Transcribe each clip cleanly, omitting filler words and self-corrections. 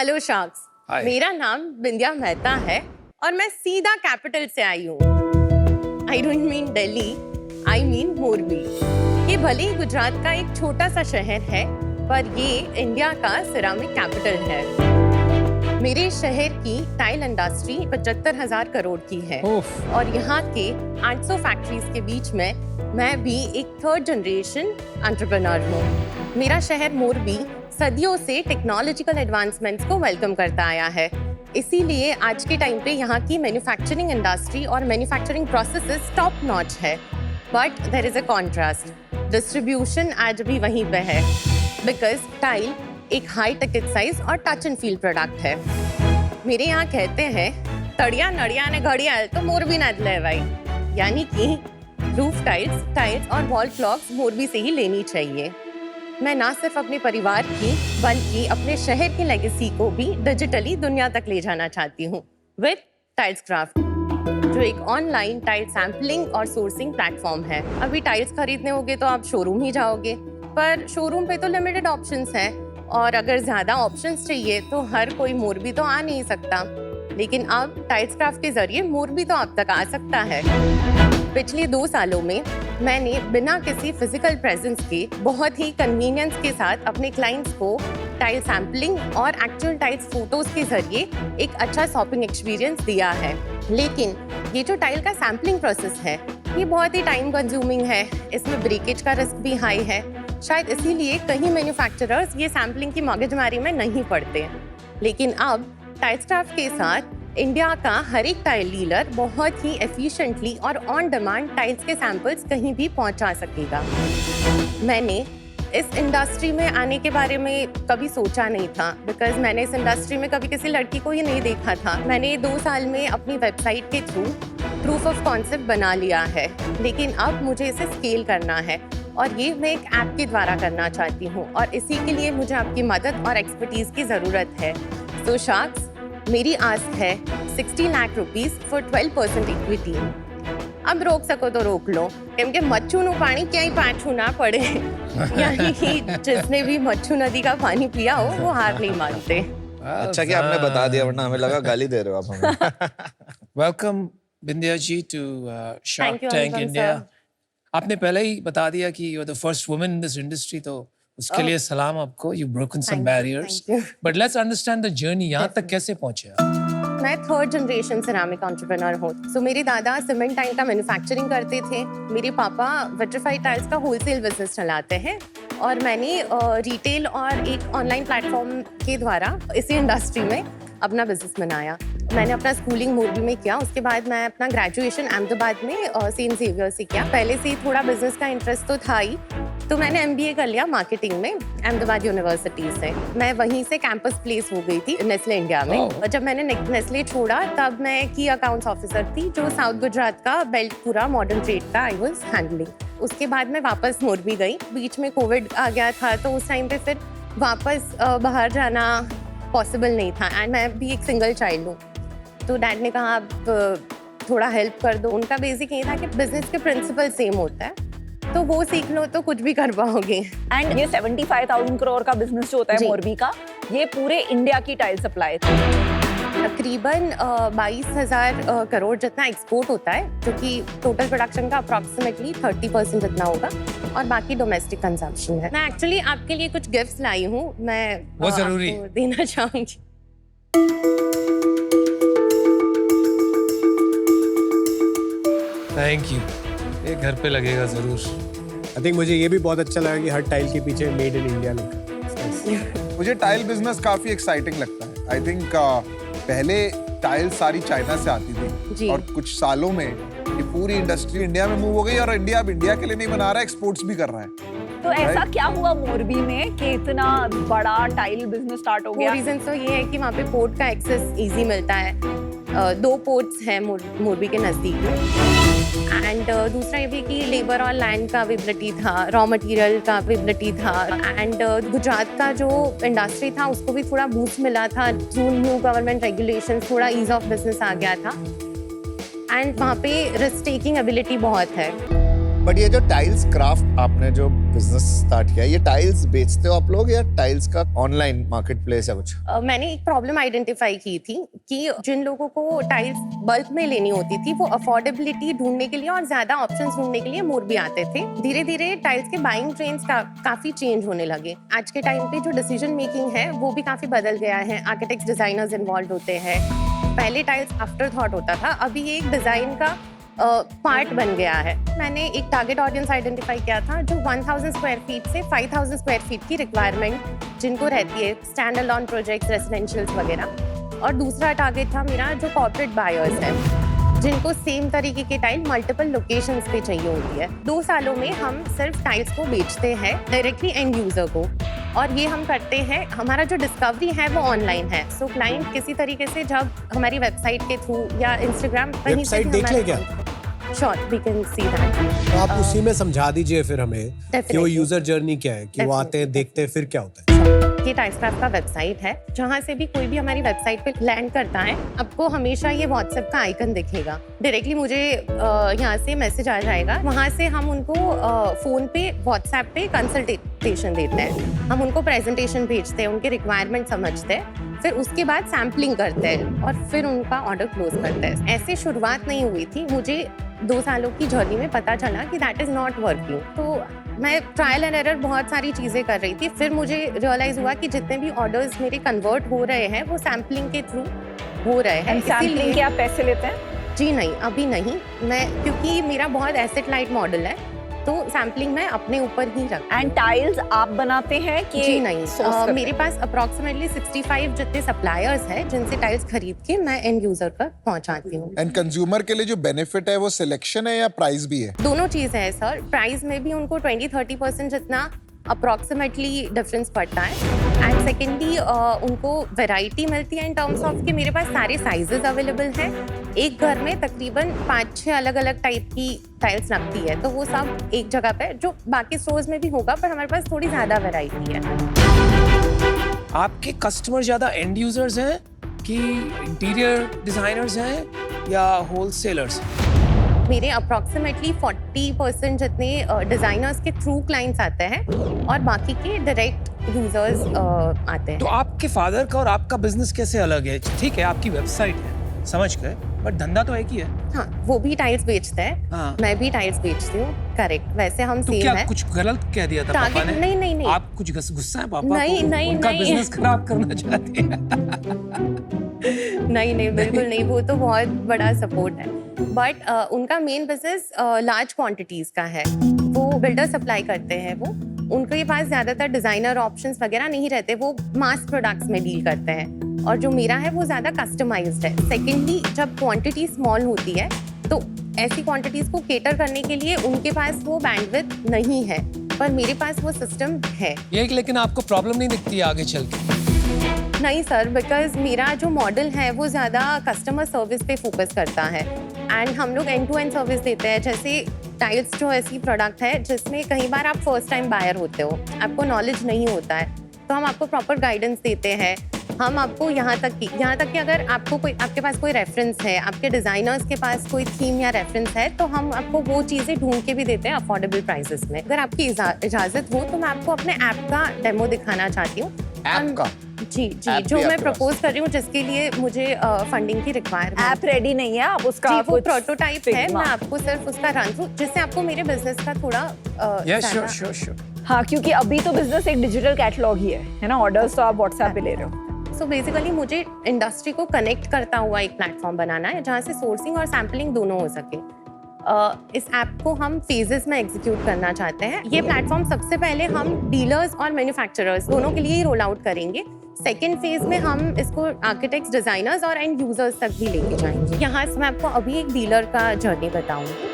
Hello sharks, मेरा नाम बिंदिया मेहता है और मैं सीधा कैपिटल से आई हूँ। I don't mean Delhi, I mean Morbi. ये भले ही गुजरात का एक छोटा सा शहर है, पर ये इंडिया का सिरामिक कैपिटल है। मेरे शहर की टाइल इंडस्ट्री 75,000 करोड़ की है और यहाँ के 800 फैक्ट्रीज के बीच में मैं भी एक थर्ड जनरेशन एंटरप्रेन्योर हूँ। मेरा शहर मोरबी सदियों से टेक्नोलॉजिकल एडवांसमेंट्स को वेलकम करता आया है। इसीलिए आज के टाइम पे यहाँ की मैन्युफैक्चरिंग इंडस्ट्री और मैन्युफैक्चरिंग प्रोसेसेस टॉप नॉच है। But there is a contrast, distribution आज भी वहीं पे है, बिकॉज टाइल एक हाई टिकट साइज और टच एंड फील प्रोडक्ट है। मेरे यहाँ कहते हैं तड़िया नड़िया ने घड़िया तो मोरबी नदले भाई, यानी कि रूफ टाइल्स और वॉल क्लॉक्स मोरबी से ही लेनी चाहिए। मैं ना सिर्फ अपने परिवार की बल्कि अपने शहर की लेगेसी को भी डिजिटली दुनिया तक ले जाना चाहती हूँ विद टाइल्स क्राफ्ट, जो एक ऑनलाइन टाइल सैम्पलिंग और सोर्सिंग प्लेटफॉर्म है। अभी टाइल्स खरीदने होगे तो आप शोरूम ही जाओगे, पर शोरूम पे तो लिमिटेड ऑप्शंस हैं और अगर ज़्यादा ऑप्शंस चाहिए तो हर कोई मोरबी तो आ नहीं सकता। लेकिन अब टाइल्स क्राफ्ट के जरिए मोरबी तो आप तक आ सकता है। पिछले 2 सालों में मैंने बिना किसी फिजिकल प्रेजेंस के बहुत ही कन्वीनियंस के साथ अपने क्लाइंट्स को टाइल सैम्पलिंग और एक्चुअल टाइल्स फोटोज के जरिए एक अच्छा शॉपिंग एक्सपीरियंस दिया है। लेकिन ये जो टाइल का सैम्पलिंग प्रोसेस है ये बहुत ही टाइम कंज्यूमिंग है, इसमें ब्रेकेज का रिस्क भी हाई है। शायद इसीलिए कई मैन्युफैक्चरर्स ये सैम्पलिंग की मगजमारी में नहीं पड़ते। लेकिन अब टाइल्स क्राफ्ट के साथ इंडिया का हर एक टाइल डीलर बहुत ही एफिशिएंटली और ऑन डिमांड टाइल्स के सैंपल्स कहीं भी पहुंचा सकेगा। मैंने इस इंडस्ट्री में आने के बारे में कभी सोचा नहीं था, बिकॉज मैंने इस इंडस्ट्री में कभी किसी लड़की को ही नहीं देखा था। मैंने 2 साल में अपनी वेबसाइट के थ्रू प्रूफ ऑफ कॉन्सेप्ट बना लिया है, लेकिन अब मुझे इसे स्केल करना है और ये मैं एक ऐप के द्वारा करना चाहती हूँ और इसी के लिए मुझे आपकी मदद और एक्सपर्टीज की ज़रूरत है। तो शार्क्स, मेरी आस्क है 60 लाख रुपीस फॉर 12% इक्विटी। अब रोक सको तो रोक लो, क्योंकि मच्छू नु पानी क्या ही पाछू ना पड़े। यानी कि जिसने भी मच्छू नदी का पानी पिया हो वो हार नहीं मानते। अच्छा कि आपने बता दिया, वरना हमें लगा गाली दे रहे हो आप हमें। Welcome Bindiya ji to shark tank India. आपने पहले ही बता दिया कि you are the first woman in this industry, तो उसके लिए सलाम आपको। You broken some barriers, but let's understand the journey. यहाँ तक कैसे पहुंचे आप? मैं थर्ड जनरेशन सिरामिक एंटरप्रेन्योर हूँ। सो मेरे दादा सीमेंट टाइल का मैन्युफैक्चरिंग करते थे, मेरे पापा विट्रीफाइड टाइल्स का होलसेल बिजनेस चलाते हैं और मैंने रिटेल और एक ऑनलाइन प्लेटफॉर्म के द्वारा इसी इंडस्ट्री में अपना बिजनेस बनाया। मैंने अपना स्कूलिंग मोरबी में किया, उसके बाद मैं अपना ग्रेजुएशन अहमदाबाद में सेंट ज़ेवियर से किया। पहले से ही थोड़ा बिजनेस का इंटरेस्ट तो था ही, तो मैंने MBA कर लिया मार्केटिंग में अहमदाबाद यूनिवर्सिटी से। मैं वहीं से कैंपस प्लेस हो गई थी नेस्ले इंडिया में। और जब मैंने नेस्ले छोड़ा तब मैं की अकाउंट्स ऑफिसर थी, जो साउथ गुजरात का बेल्ट पूरा मॉडर्न ट्रेड का आई वाज हैंडलिंग। उसके बाद मैं वापस मोरबी गई, बीच में कोविड आ गया था तो उस टाइम पे फिर वापस बाहर जाना पॉसिबल नहीं था। एंड मैं भी एक सिंगल चाइल्ड हूँ, तो डैड ने कहा आप थोड़ा हेल्प कर दो। उनका बेसिक ये था कि बिजनेस के प्रिंसिपल सेम होता है, तो वो सीख लो तो कुछ भी कर पाओगे। एंड ये 75,000 करोड़ का बिजनेस जो होता है मोरबी का, ये पूरे इंडिया की टाइल सप्लाई थी। तकरीबन 22,000 करोड़ जितना एक्सपोर्ट होता है, जो कि टोटल प्रोडक्शन का अप्रॉक्सीमेटली 30% जितना होगा और बाकी डोमेस्टिक कंजम्पशन है। मैं एक्चुअली आपके लिए कुछ गिफ्ट्स लाई हूँ, मैं वो जरूरी आपको देना चाहूँगी। थैंक यू, ये घर पे लगेगा जरूर। आई थिंक मुझे ये भी बहुत अच्छा लगा कि हर टाइल के पीछे मेड इन इंडिया लिखा। मुझे टाइल बिजनेस काफी एक्साइटिंग लगता है। आई थिंक पहले टाइल सारी चाइना से आती थी और कुछ सालों में ये पूरी इंडस्ट्री इंडिया में मूव हो गई और इंडिया अब इंडिया के लिए नहीं बना रहा है, एक्सपोर्ट्स भी कर रहा है। तो ऐसा क्या हुआ मोरबी में कि इतना बड़ा टाइल बिजनेस स्टार्ट हो गया? रीजन तो ये है कि वहाँ पे पोर्ट का एक्सेस इजी मिलता है। 2 पोर्ट्स हैं मोरबी के नज़दीक में। एंड दूसरा ये भी कि लेबर और लैंड का अवेलेबिलिटी था, रॉ मटेरियल का अवेलेबिलिटी था। एंड गुजरात का जो इंडस्ट्री था उसको भी थोड़ा बूस्ट मिला था थ्रू न्यू गवर्नमेंट रेगुलेशन, थोड़ा ईज ऑफ बिजनेस आ गया था। एंड वहाँ पे रिस्क टेकिंग एबिलिटी बहुत है। बट ये जो टाइल्स क्राफ्ट आपने जो बिजनेस स्टार्ट किया, ये टाइल्स बेचते हो आप लोग या टाइल्स का ऑनलाइन मार्केट प्लेस है कुछ? मैंने एक प्रॉब्लम आइडेंटिफाई की थी कि जिन लोगों को टाइल्स बल्क में लेनी होती थी वो अफोर्डेबिलिटी ढूंढने के लिए और ज्यादा ऑप्शंस ढूंढने के लिए मोरबी आते थे। धीरे धीरे टाइल्स के बाइंग ट्रेंड्स काफी चेंज होने लगे। आज के टाइम पे जो डिसीजन मेकिंग है वो भी काफी बदल गया है। आर्किटेक्ट्स, डिजाइनर्स इन्वॉल्व होते हैं। पहले टाइल्स आफ्टर थॉट होता था, अभी ये एक डिजाइन का पार्ट बन गया है। मैंने एक टारगेट ऑडियंस आइडेंटिफाई किया था जो 1000 स्क्वायर फीट से 5000 स्क्वायर फीट की रिक्वायरमेंट जिनको रहती है, स्टैंड अलोन प्रोजेक्ट्स, रेजिडेंशियल्स वगैरह। और दूसरा टारगेट था मेरा जो कॉर्पोरेट बायर्स है जिनको सेम तरीके की टाइल मल्टीपल लोकेशंस पे चाहिए होती है। 2 सालों में हम सिर्फ टाइल्स को बेचते हैं डायरेक्टली एंड यूजर को, और ये हम करते हैं, हमारा जो डिस्कवरी है वो ऑनलाइन है। सो क्लाइंट किसी तरीके से जब हमारी वेबसाइट के थ्रू या इंस्टाग्राम कहीं से वेबसाइट देख ले क्या? Sure, we can see that. तो आप उसी में समझा दीजिए फिर हमें कि वो Definitely. यूजर जर्नी क्या है, कि वो आते हैं, देखते हैं, फिर क्या होता है। ये टाइल्सक्राफ्ट का वेबसाइट है, जहाँ से भी कोई भी हमारी वेबसाइट पे लैंड करता है आपको हमेशा ये व्हाट्सएप का आइकन दिखेगा। डायरेक्टली मुझे यहाँ से मैसेज आ जाएगा, वहाँ से हम उनको फोन पे, व्हाट्सएप पे कंसल्टेशन देते हैं। हम उनको प्रेजेंटेशन भेजते हैं, उनके रिक्वायरमेंट समझते हैं, फिर उसके बाद सैम्पलिंग करते हैं और फिर उनका ऑर्डर क्लोज करते हैं। ऐसे शुरुआत नहीं हुई थी। मुझे 2 सालों की जर्नी में पता चला कि दैट इज नॉट वर्किंग, तो मैं ट्रायल एंड एरर बहुत सारी चीजें कर रही थी। फिर मुझे रियलाइज हुआ कि जितने भी ऑर्डर्स मेरे कन्वर्ट हो रहे हैं वो सैम्पलिंग के थ्रू हो रहे हैं। सैम्पलिंग के आप पैसे लेते हैं? जी नहीं, अभी नहीं। मैं, क्योंकि मेरा बहुत एसेट लाइट मॉडल है, तो सैम्पलिंग मैं अपने ऊपर ही रखती हूँ। एंड टाइल्स आप बनाते हैं कि जी नहीं, source करते मेरे पास अप्रोक्सीमेटली 65 जितने सप्लायर्स हैं जिनसे टाइल्स खरीद के मैं एंड यूजर तक पहुंचाती हूँ। एंड कंज्यूमर के लिए जो बेनिफिट है वो सिलेक्शन है या प्राइस भी है? दोनों चीज़ है सर। प्राइस में भी उनको 20-30% जितना अप्रोक्सीमेटली डिफरेंस पड़ता है। एंड सेकेंडली उनको वैरायटी मिलती है इन टर्म्स ऑफ कि मेरे पास सारे साइजेस अवेलेबल हैं। एक घर में तकरीबन 5-6 अलग अलग टाइप की टाइल्स लगती है, तो वो सब एक जगह पे, जो बाकी स्टोर्स में भी होगा, पर हमारे पास थोड़ी ज़्यादा वैरायटी है। आपके कस्टमर ज्यादा एंड यूजर्स हैं कि इंटीरियर डिजाइनर्स हैं या होलसेलर्स? मेरे अप्रोक्सीमेटली 40% जितने डिजाइनर्स के थ्रू क्लाइंट्स आते हैं और बाकी के डायरेक्ट यूजर्स आते हैं। तो आपके फादर का और आपका बिजनेस कैसे अलग है? ठीक है, आपकी वेबसाइट है, समझ गए, बट धंधा तो एक ही है। हाँ, वो भी टाइल्स बेचते हैं, हाँ। मैं भी टाइल्स बेचती हूँ। करेक्ट, वैसे हम तो सेम क्या है। कुछ गलत कह दिया था पापा ने? नहीं। आप कुछ गुस्सा है पापा नहीं, को? नहीं, उनका नहीं। बिजनेस खराब करना चाहते हैं? नहीं, बिल्कुल नहीं। वो तो बहुत बड़ा सपोर्ट है, बट उनका मेन बिजनेस लार्ज क्वांटिटीज का है। वो बिल्डर सप्लाई करते हैं। वो उनके पास ज्यादातर डिजाइनर ऑप्शंस वगैरह नहीं रहते, वो मास प्रोडक्ट्स में डील करते हैं। और जो मेरा है वो ज्यादा कस्टमाइज्ड है। सेकेंडली, जब क्वांटिटी स्मॉल होती है तो ऐसी क्वांटिटीज को केटर करने के लिए उनके पास वो बैंडविड्थ नहीं है, पर मेरे पास वो सिस्टम है। ये लेकिन आपको प्रॉब्लम नहीं दिखती आगे चल के? नहीं सर, बिकॉज मेरा जो मॉडल है वो ज़्यादा कस्टमर सर्विस पे फोकस करता है। एंड हम लोग एंड टू एंड सर्विस देते हैं। जैसे टाइल्स जो ऐसी प्रोडक्ट है जिसमें कई बार आप फर्स्ट टाइम बायर होते हो, आपको नॉलेज नहीं होता है, तो हम आपको प्रॉपर गाइडेंस देते हैं। हम आपको यहाँ तक कि अगर आपके पास कोई रेफरेंस है, आपके डिजाइनर्स के पास कोई थीम या रेफरेंस है, तो हम आपको वो चीज़ें ढूंढ के भी देते हैं अफोर्डेबल प्राइसेस में। अगर आपकी इजाज़त हो तो मैं आपको अपने ऐप का डेमो दिखाना चाहती हूँ। ऐप का? जी, ऐप जो भी मैं आपके पास? प्रपोज कर रही हूँ, जिसके लिए मुझे फंडिंग की रिक्वायरमेंट। ऐप रेडी नहीं है, आप उसका जी, वो कुछ प्रोटोटाइप है। Figma। मैं आपको सिर्फ उसका रन थ्रू, जिससे आपको मेरे बिजनेस का थोड़ा यस, श्योर। हाँ, क्योंकि अभी तो बिजनेस एक डिजिटल कैटलॉग ही है ना? ऑर्डर्स तो आप व्हाट्सएप पे ले रहे हो। सो बेसिकली मुझे इंडस्ट्री को कनेक्ट करता हुआ एक प्लेटफॉर्म बनाना है जहाँ से सोर्सिंग और सैम्पलिंग दोनों हो सके। इस ऐप को हम फेजेस में एग्जीक्यूट करना चाहते हैं। ये प्लेटफॉर्म सबसे पहले हम डीलर्स और मैन्युफैक्चरर्स दोनों के लिए ही रोल आउट करेंगे। सेकेंड फेज में हम इसको आर्किटेक्ट्स, डिजाइनर्स और एंड यूजर्स तक भी लेके जाएंगे। यहाँ से मैं आपको अभी एक डीलर का जर्नी बताऊंगी।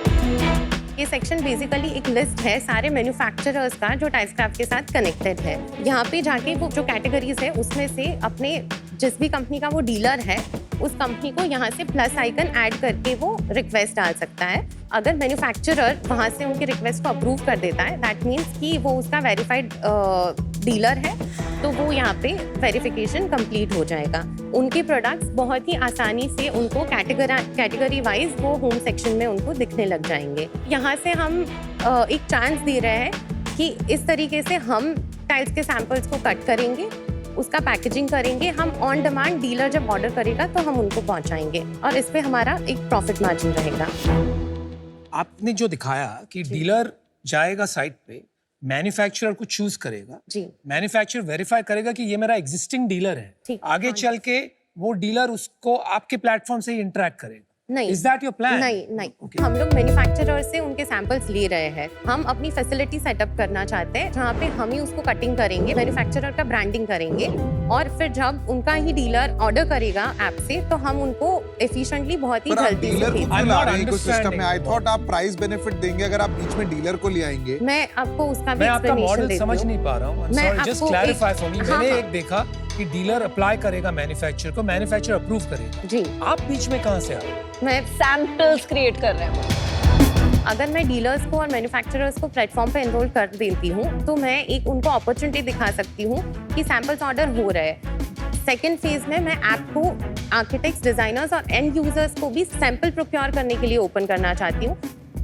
ये सेक्शन बेसिकली एक लिस्ट है सारे मैन्युफैक्चरर्स का जो टाइल्सक्राफ्ट के साथ कनेक्टेड है। यहाँ पे जाके वो जो कैटेगरीज है उसमें से अपने जिस भी कंपनी का वो डीलर है उस कंपनी को यहाँ से प्लस आइकन ऐड करके वो रिक्वेस्ट डाल सकता है। अगर मैन्युफैक्चरर वहाँ से उनकी रिक्वेस्ट को अप्रूव कर देता है, दैट मीन्स कि वो उसका वेरीफाइड डीलर है तो वो यहाँ पे वेरिफिकेशन कंप्लीट हो जाएगा। उनके प्रोडक्ट्स बहुत ही आसानी से उनको कैटेगरी वाइज वो होम सेक्शन में उनको दिखने लग जाएंगे। यहाँ से हम एक चांस दे रहे हैं कि इस तरीके से हम टाइल्स के सैंपल्स को कट करेंगे, उसका पैकेजिंग करेंगे, हम ऑन डिमांड डीलर जब ऑर्डर करेगा तो हम उनको पहुंचाएंगे और इस पे हमारा एक प्रॉफिट मार्जिन रहेगा। आपने जो दिखाया कि डीलर जाएगा साइट पे, मैन्युफैक्चरर को चूज करेगा, जी, मैन्युफैक्चरर वेरीफाई करेगा कि ये मेरा एग्जिस्टिंग डीलर है, ठीक, आगे चल के वो डीलर उसको आपके प्लेटफॉर्म से ही इंटरेक्ट करेगा। नहीं, Is that your plan? नहीं Okay. हम लोग मैन्युफैक्चरर से उनके सैंपल्स ले रहे हैं। हम अपनी फैसिलिटी सेटअप करना चाहते हैं जहाँ पे हम ही उसको कटिंग करेंगे, मैन्युफैक्चरर का ब्रांडिंग करेंगे और फिर जब उनका ही डीलर ऑर्डर करेगा ऐप से तो हम उनको एफिशिएंटली बहुत ही पर आप जल्दी डीलर से को I'm क्यों ला not रहे हैं इकोसिस्टम में? आई understanding. थॉट आप प्राइस बेनिफिट देंगे अगर आप बीच में डीलर को ले आएंगे। मैं आपको उसका भी मैं आपका एक्सप्लेनेशन मॉडल देती समझ हूँ। नहीं पा रहा हूँ। मैं जस्ट आपको क्लैरिफाई एक- फॉर मी। हाँ, मैंने हाँ। एक देखा कि डीलर अप्लाई करेगा मैन्युफैक्चरर को, मैन्युफैक्चरर अप्रूव करेगा। जी, आप बीच में कहाँ से आ रहे हो? मैं सैंपल्स क्रिएट कर रहे हैं। अगर मैं डीलर्स को और मैन्युफैक्चरर्स को प्लेटफॉर्म पे एनरोल कर देती हूँ तो मैं एक उनको अपॉर्चुनिटी दिखा सकती हूँ कि सैंपल्स ऑर्डर हो रहे हैं। सेकेंड फेज में मैं ऐप को आर्किटेक्ट्स, डिजाइनर्स और एंड यूजर्स को भी सैंपल प्रोक्योर करने के लिए ओपन करना चाहती हूँ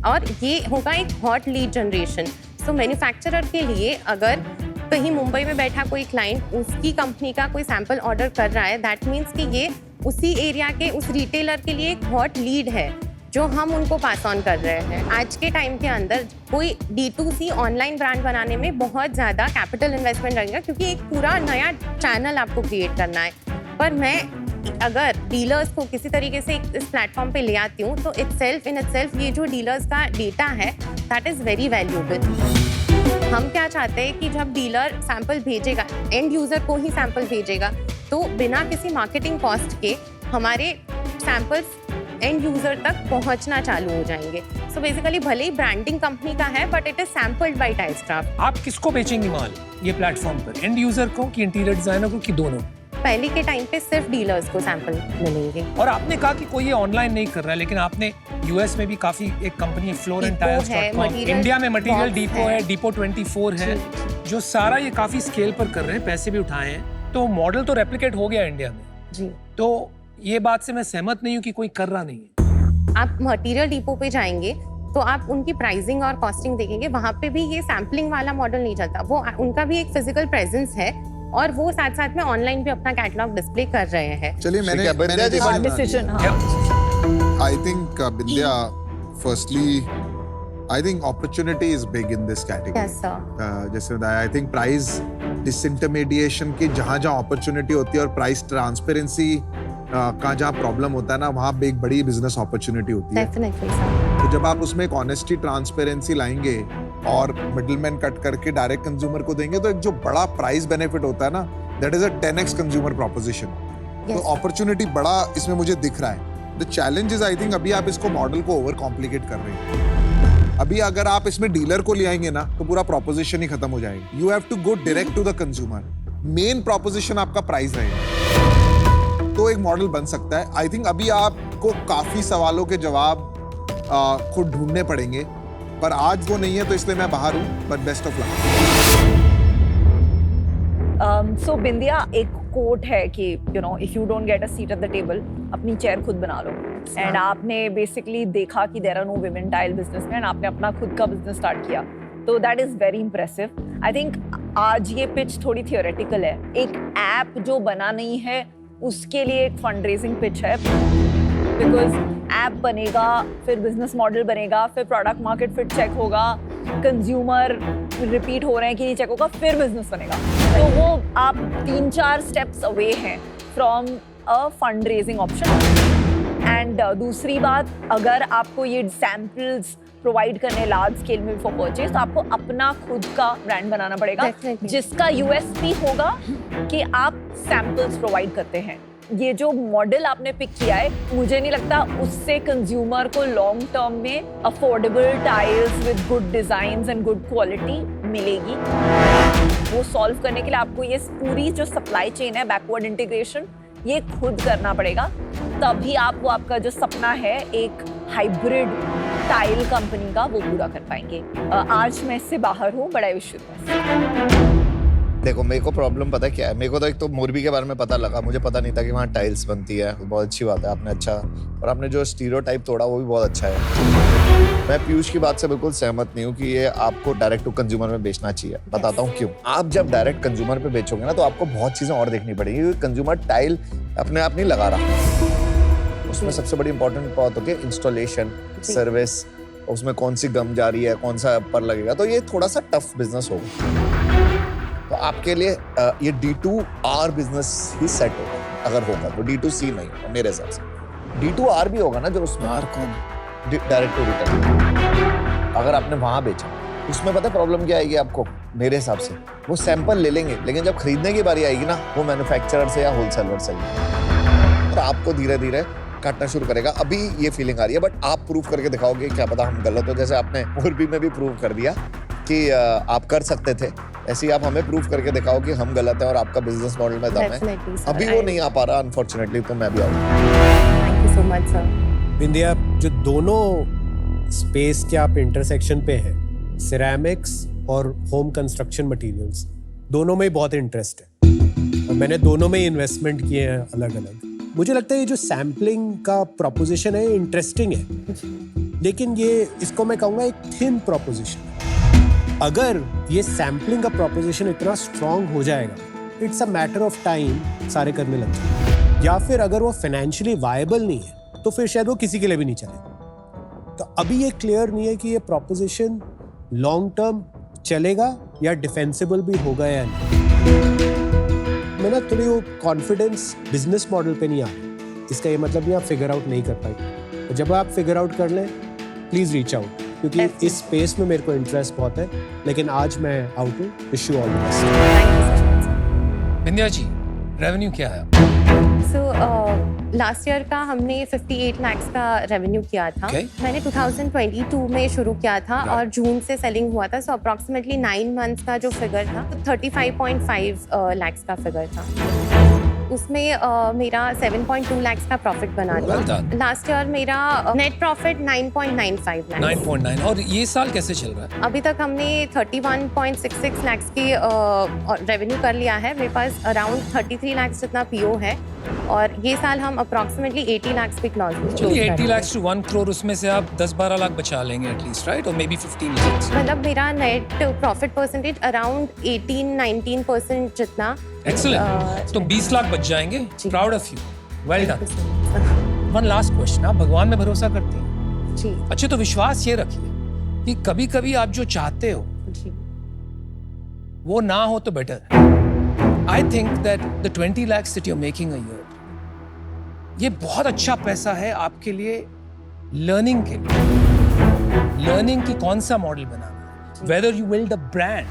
और ये होगा एक हॉट लीड जनरेशन। सो मैन्युफैक्चरर के लिए अगर कहीं मुंबई में बैठा कोई क्लाइंट उसकी कंपनी का कोई सैंपल ऑर्डर कर रहा है, दैट मीन्स कि ये उसी एरिया के उस रिटेलर के लिए एक हॉट लीड है जो हम उनको पास ऑन कर रहे हैं। आज के टाइम के अंदर कोई D2C ऑनलाइन ब्रांड बनाने में बहुत ज़्यादा कैपिटल इन्वेस्टमेंट रहेगा क्योंकि एक पूरा नया चैनल आपको क्रिएट करना है। पर मैं अगर डीलर्स को किसी तरीके से इस प्लेटफॉर्म पे ले आती हूँ तो इटसेल्फ ये जो डीलर्स का डेटा है दैट इज़ वेरी वैल्यूएबल। हम क्या चाहते हैं कि जब डीलर सैंपल भेजेगा, एंड यूजर को ही सैंपल भेजेगा, तो बिना किसी मार्केटिंग कॉस्ट के हमारे सैंपल्स एंड यूजर तक पहुंचना चालू हो जाएंगे। सो बेसिकली भले ही ब्रांडिंग कंपनी का है but it is sampled by Tilescraft. आप किसको बेचेंगे माल ये प्लेटफॉर्म पर? एंड यूजर को कि इंटीरियर डिजाइनर को कि दोनों? पहले के टाइम पे सिर्फ डीलर्स को सैंपल मिलेंगे। और आपने कहा कि कोई ये ऑनलाइन नहीं कर रहा है, लेकिन आपने यूएस में भी काफी एक कंपनी है floorandtiles.com, Material इंडिया में मटेरियल Box डिपो है। है, डिपो 24 है, जो सारा ये काफी स्केल पर कर रहे हैं, पैसे भी उठाए हैं, तो मॉडल तो रेप्लिकेट हो गया इंडिया में। जी, तो ये बात से मैं सहमत नहीं हूँ कि कोई कर रहा नहीं है। आप मटेरियल डिपो पे जाएंगे तो आप उनकी प्राइसिंग और कॉस्टिंग देखेंगे, वहाँ पे भी ये सैम्पलिंग वाला मॉडल नहीं चलता। वो उनका भी एक फिजिकल प्रेजेंस है और वो साथ साथ में ऑनलाइन भी अपना कैटलॉग डिस्प्ले कर रहे हैं। चलिए मैंने बिंद्या जी decision. I think Bindya, firstly, I think opportunity is big in this category. Yes, sir. जैसे बताया, I think price disintermediation की जहाँ opportunity होती है और price transparency का जहाँ प्रॉब्लम होता है ना, वहाँ पे एक बड़ी बिजनेस अपॉर्चुनिटी होती है। Definitely, sir. तो जब आप उसमें एक ऑनेस्टी, ट्रांसपेरेंसी लाएंगे और मिडलमैन कट करके डायरेक्ट कंज्यूमर को देंगे तो एक जो बड़ा प्राइस बेनिफिट होता है ना, that is a 10x consumer proposition. तो Yes. अपॉर्चुनिटी बड़ा इसमें मुझे दिख रहा है। The challenge is I think अभी आप इसको मॉडल को ओवर कॉम्प्लिकेट कर रहे हैं। अभी अगर आप इसमें डीलर को ले आएंगे ना तो पूरा प्रोपोजिशन ही खत्म हो जाएगा। You have to go direct to the consumer. Main proposition आपका प्राइस रहेगा तो एक मॉडल बन सकता है। आई थिंक अभी आपको काफी सवालों के जवाब खुद ढूंढने पड़ेंगे, पर आज वो नहीं है तो इसलिए मैं बाहर हूँ। But best of luck. So Bindiya, एक कोट है कि you know if you don't get a seat at the table, अपनी चेयर खुद बना लो। एंड आपने बेसिकली देखा कि there are no women tile business में, एंड आपने अपना खुद का बिजनेस स्टार्ट किया, तो that is very impressive. I think आज ये पिच थोड़ी थियोरेटिकल है। एक ऐप जो बना नहीं है उसके लिए एक फंड रेजिंग पिच है, बिकॉज ऐप बनेगा, फिर बिजनेस मॉडल बनेगा, फिर प्रोडक्ट मार्केट फिट चेक होगा, कंज्यूमर रिपीट हो रहे हैं कि नहीं चेक होगा, फिर बिजनेस बनेगा। तो वो आप 3-4 स्टेप्स अवे हैं from a fund raising option. And दूसरी बात, अगर आपको ये सैम्पल्स प्रोवाइड करने लार्ज स्केल में फॉर परचेज, तो आपको अपना खुद का ब्रांड बनाना पड़ेगा, Definitely. जिसका यूएसपी होगा कि आप सैम्पल्स प्रोवाइड करते हैं। ये जो मॉडल आपने पिक किया है, मुझे नहीं लगता उससे कंज्यूमर को लॉन्ग टर्म में affordable tiles with good designs and good quality मिलेगी। वो सॉल्व करने के लिए आपको ये पूरी जो सप्लाई चेन है, बैकवर्ड इंटीग्रेशन, ये खुद करना पड़ेगा। तभी आप वो आपका जो सपना है एक हाइब्रिड टाइल कंपनी का, वो पूरा कर पाएंगे। आज मैं इससे बाहर हूँ, but I wish you the best. देखो मेरे को प्रॉब्लम पता है क्या है, मेरे को तो एक तो मोरबी के बारे में पता लगा, मुझे पता नहीं था कि वहाँ टाइल्स बनती है, बहुत अच्छी बात है, आपने अच्छा, और आपने जो स्टीरियोटाइप तोड़ा वो भी बहुत अच्छा है। मैं पीयूष की बात से बिल्कुल सहमत नहीं हूँ कि ये आपको डायरेक्ट टू कंज्यूमर में बेचना चाहिए। बताता हूँ क्यों। आप जब डायरेक्ट कंज्यूमर पे बेचोगे ना तो आपको बहुत चीजें और देखनी पड़ेगी, क्योंकि कंज्यूमर टाइल अपने आप नहीं लगा रहा, उसमें सबसे बड़ी इंपॉर्टेंट बात होती है इंस्टॉलेशन, सर्विस, उसमें कौन सी गम जा रही है, कौन सा पर लगेगा, तो ये थोड़ा सा टफ बिजनेस होगा। तो आपके लिए ये D2R बिजनेस ही सेट होगा, अगर होगा तो D2C नहीं होगा मेरे हिसाब से। D2R भी होगा ना जो उसमें डायरेक्ट टू रिटेल, अगर आपने वहां बेचा, उसमें पता है प्रॉब्लम क्या आएगी आपको, मेरे हिसाब से वो सैंपल ले लेंगे, लेकिन जब खरीदने की बारी आएगी ना वो मैन्युफैक्चरर से या होलसेलर से, और आपको धीरे धीरे काटना शुरू करेगा। अभी ये फीलिंग आ रही है, बट आप प्रूव करके दिखाओगे, क्या पता हम गलत हो, जैसे आपने मोरबी में भी प्रूव कर दिया कि आप कर सकते थे, ऐसे ही आप हमें प्रूव करके दिखाओ कि हम गलत हैं और आपका बिजनेस मॉडल में दम है। अभी वो नहीं आ पा रहा अनफॉर्चुनेटली, तो मैं भी आऊंगा। Thank you so much sir. Bindiya, जो दोनों स्पेस के आप इंटरसेक्शन पे हैं, सिरेमिक्स और होम कंस्ट्रक्शन मटेरियल्स, दोनों में बहुत इंटरेस्ट है और मैंने दोनों में इन्वेस्टमेंट किए हैं अलग अलग। मुझे लगता है ये जो सैम्पलिंग का प्रोपोजिशन है इंटरेस्टिंग है, लेकिन ये इसको मैं कहूँगा एक थिन प्रोपोजिशन है। अगर ये सैम्पलिंग का प्रोपोजिशन इतना स्ट्रांग हो जाएगा, it's a matter of time सारे करने लग जाएंगे, या फिर अगर वो फाइनेंशियली वायबल नहीं है तो फिर शायद वो किसी के लिए भी नहीं चलेगा। तो अभी ये क्लियर नहीं है कि ये प्रोपोजिशन लॉन्ग टर्म चलेगा या डिफेंसिबल भी होगा या नहीं। मैं ना थोड़ी वो कॉन्फिडेंस बिजनेस मॉडल पे नहीं आ रही, इसका ये मतलब नहीं आप फिगर आउट नहीं कर पाएंगे। तो जब आप फिगर आउट कर लें प्लीज रीच आउट, क्योंकि इस स्पेस में मेरे को इंटरेस्ट बहुत है, लेकिन आज मैं आउट हूँ। Wish you all the best. Bindiya ji, revenue क्या है? लास्ट ईयर का हमने 58 लाख का रेवेन्यू किया था। मैंने 2022 में शुरू किया था और जून से सेलिंग हुआ था, सो अप्रॉक्सीमेटली 9 मंथ्स का जो फिगर था तो 35.5 लाख का फिगर था। उसमें मेरा 7.2 लाख का प्रॉफिट बना था। लास्ट ईयर मेरा नेट प्रॉफिट 9.95 लाख। 9.9। और ये साल कैसे चल रहा है? अभी तक हमने 31.66 लाख की रेवेन्यू कर लिया है। मेरे पास अराउंड 33 लाख जितना पीओ है और ये साल हम अप्रॉक्सीमेटली 80 लाख पे क्लोज। चलिए 80 लाख to 1 crore, उसमें से आप 10-12 लाख बचा लेंगे एटलीस्ट, राइट? और मे बी 15 लाख। मतलब मेरा नेट प्रॉफिट परसेंटेज अराउंड 18-19% जितना। एक्सीलेंट। तो 20 लाख बच जाएंगे। Proud of you, well done. One last question, आप भगवान में भरोसा करती हैं? जी। अच्छा, तो विश्वास ये रखिए कि कभी कभी आप जो चाहते हो जी वो ना हो तो बेटर है। I think that the 20 lakhs that you're making a year, ये बहुत अच्छा पैसा है आपके लिए लर्निंग के लिए। लर्निंग की कौन सा मॉडल बनाना है, whether you build a brand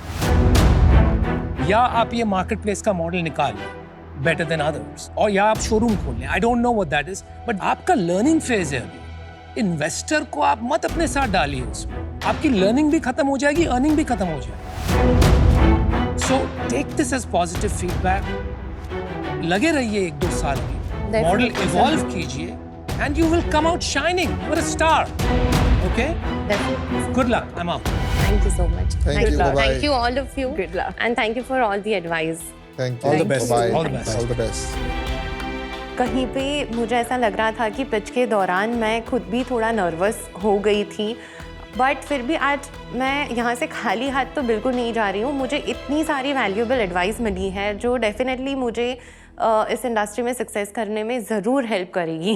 या आप ये मार्केट प्लेस का मॉडल निकाल लें बेटर देन अदर्स, और या आप शोरूम खोल लें। I don't know what that is, but आपका लर्निंग फेज है अभी। इन्वेस्टर को आप मत अपने साथ डालिए उसमें, आपकी लर्निंग भी खत्म हो जाएगी, अर्निंग भी खत्म हो जाएगी। So take this as positive feedback. लगे रहिए 1-2 साल में, मॉडल इवॉल्व कीजिए and you will come out shining. You're a star. Okay? Definitely. Good luck. I'm out. Thank you so much. Thank you. Bye-bye. Thank you all of you. Good luck. And thank you for all the advice. Thank you. All the best. Bye. All the best. All the best. कहीं पे मुझे ऐसा लग रहा था कि pitch के दौरान मैं खुद भी थोड़ा नर्वस हो गई थी, बट फिर भी आज मैं यहाँ से खाली हाथ तो बिल्कुल नहीं जा रही हूँ। मुझे इतनी सारी वैल्यूएबल एडवाइस मिली है जो डेफिनेटली मुझे इस इंडस्ट्री में सक्सेस करने में ज़रूर हेल्प करेगी।